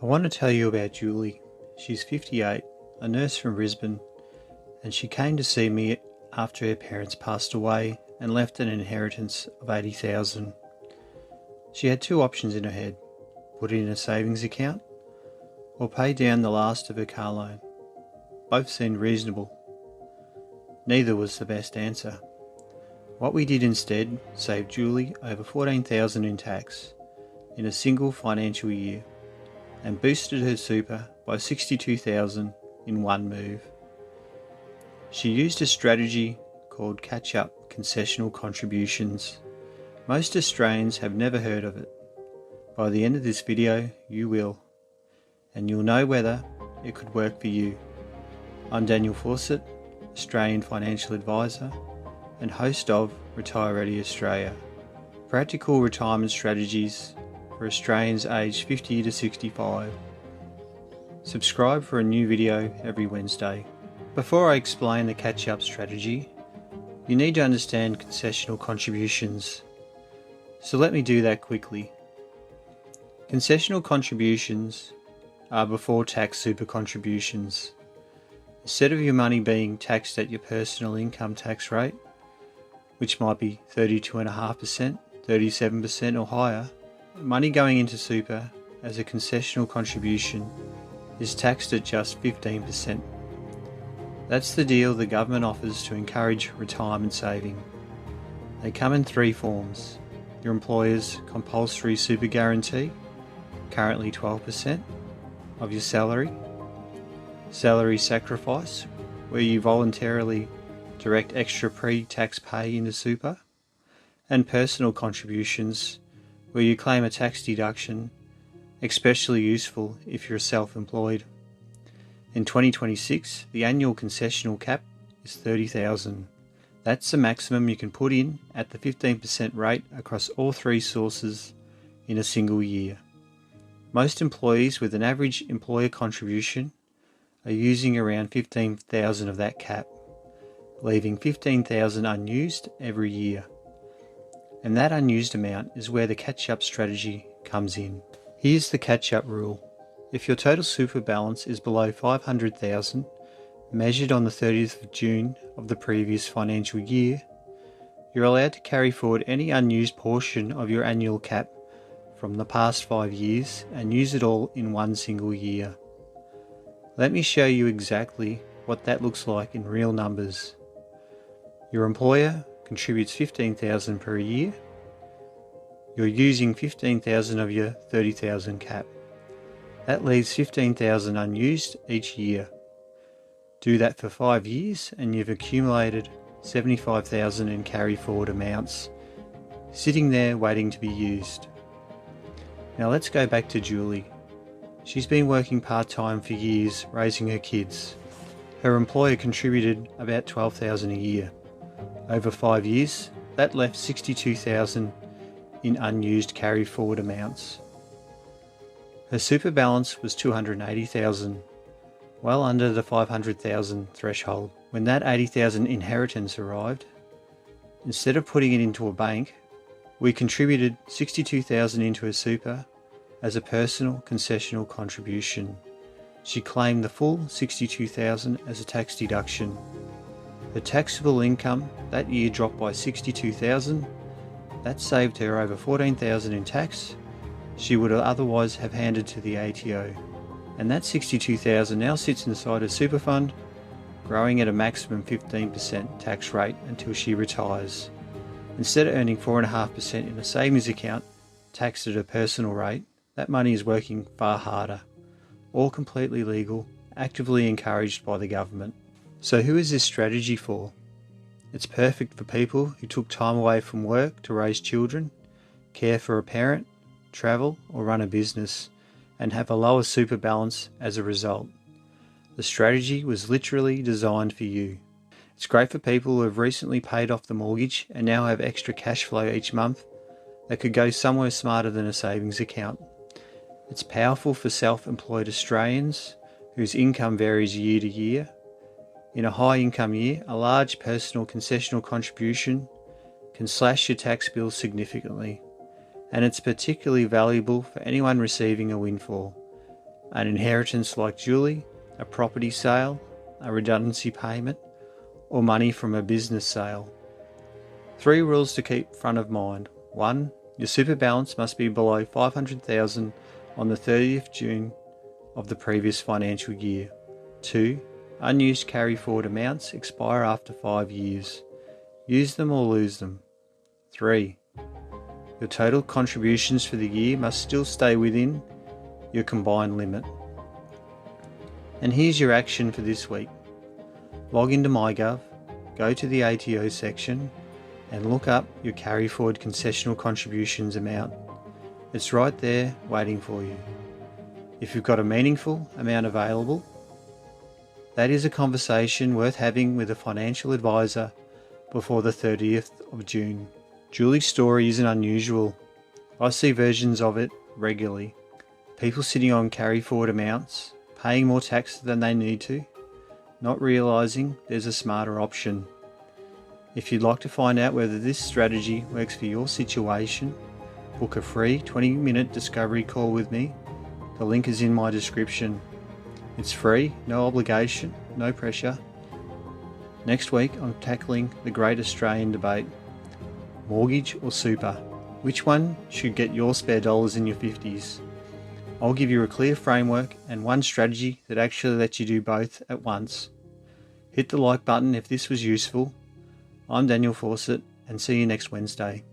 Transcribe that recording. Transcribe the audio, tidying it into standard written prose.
I want to tell you about Julie. She's 58, a nurse from Brisbane, and she came to see me after her parents passed away and left an inheritance of $80,000. She had two options in her head: put it in a savings account or pay down the last of her car loan. Both seemed reasonable. Neither was the best answer. What we did instead saved Julie over $14,000 in tax in a single financial year and boosted her super by $62,000 in one move. She used a strategy called catch-up concessional contributions. Most Australians have never heard of it. By the end of this video, you will, and you'll know whether it could work for you. I'm Daniel Fawcett, Australian financial advisor and host of Retire Ready Australia, practical retirement strategies for Australians aged 50 to 65. Subscribe for a new video every Wednesday. Before I explain the catch-up strategy, you need to understand concessional contributions. So let me do that quickly. Concessional contributions are before tax super contributions. Instead of your money being taxed at your personal income tax rate, which might be 32.5%, 37% or higher, money going into super as a concessional contribution is taxed at just 15%. That's the deal the government offers to encourage retirement saving. They come in three forms: your employer's compulsory super guarantee, currently 12% of your salary; salary sacrifice, where you voluntarily direct extra pre-tax pay into super; and personal contributions, where you claim a tax deduction, especially useful if you're self-employed. In 2026, the annual concessional cap is $30,000. That's the maximum you can put in at the 15% rate across all three sources in a single year. Most employees with an average employer contribution are using around $15,000 of that cap, leaving $15,000 unused every year. And that unused amount is where the catch-up strategy comes in. Here's the catch-up rule. If your total super balance is below $500,000, measured on the 30th of June of the previous financial year, you're allowed to carry forward any unused portion of your annual cap from the past 5 years and use it all in one single year. Let me show you exactly what that looks like in real numbers. Your employer contributes $15,000 per year. You're using $15,000 of your $30,000 cap. That leaves $15,000 unused each year. Do that for 5 years and you've accumulated $75,000 in carry forward amounts, sitting there waiting to be used. Now let's go back to Julie. She's been working part-time for years raising her kids. Her employer contributed about $12,000 a year. Over 5 years, that left $62,000 in unused carry forward amounts. Her super balance was $280,000, well under the $500,000 threshold. When that $80,000 inheritance arrived, instead of putting it into a bank, we contributed $62,000 into her super as a personal concessional contribution. She claimed the full $62,000 as a tax deduction. Her taxable income that year dropped by $62,000. That saved her over $14,000 in tax she would otherwise have handed to the ATO. And that $62,000 now sits inside a super fund, growing at a maximum 15% tax rate until she retires. Instead of earning 4.5% in a savings account, taxed at a personal rate, that money is working far harder. All completely legal, actively encouraged by the government. So who is this strategy for? It's perfect for people who took time away from work to raise children, care for a parent, travel or run a business, and have a lower super balance as a result. The strategy was literally designed for you. It's great for people who have recently paid off the mortgage and now have extra cash flow each month that could go somewhere smarter than a savings account. It's powerful for self-employed Australians whose income varies year to year. In a high income year, a large personal concessional contribution can slash your tax bill significantly, and it's particularly valuable for anyone receiving a windfall, an inheritance like Julie, a property sale, a redundancy payment, or money from a business sale. 3 rules to keep front of mind. 1. Your super balance must be below $500,000 on the 30th June of the previous financial year. 2. Unused carry forward amounts expire after 5 years. Use them or lose them. 3. Your total contributions for the year must still stay within your combined limit. And here's your action for this week. Log into MyGov, go to the ATO section and look up your carry forward concessional contributions amount. It's right there waiting for you. If you've got a meaningful amount available, that is a conversation worth having with a financial advisor before the 30th of June. Julie's story isn't unusual. I see versions of it regularly. People sitting on carry forward amounts, paying more tax than they need to, not realising there's a smarter option. If you'd like to find out whether this strategy works for your situation, book a free 20-minute discovery call with me. The link is in my description. It's free, no obligation, no pressure. Next week I'm tackling the great Australian debate. Mortgage or super? Which one should get your spare dollars in your 50s? I'll give you a clear framework and one strategy that actually lets you do both at once. Hit the like button if this was useful. I'm Daniel Fawcett, and see you next Wednesday.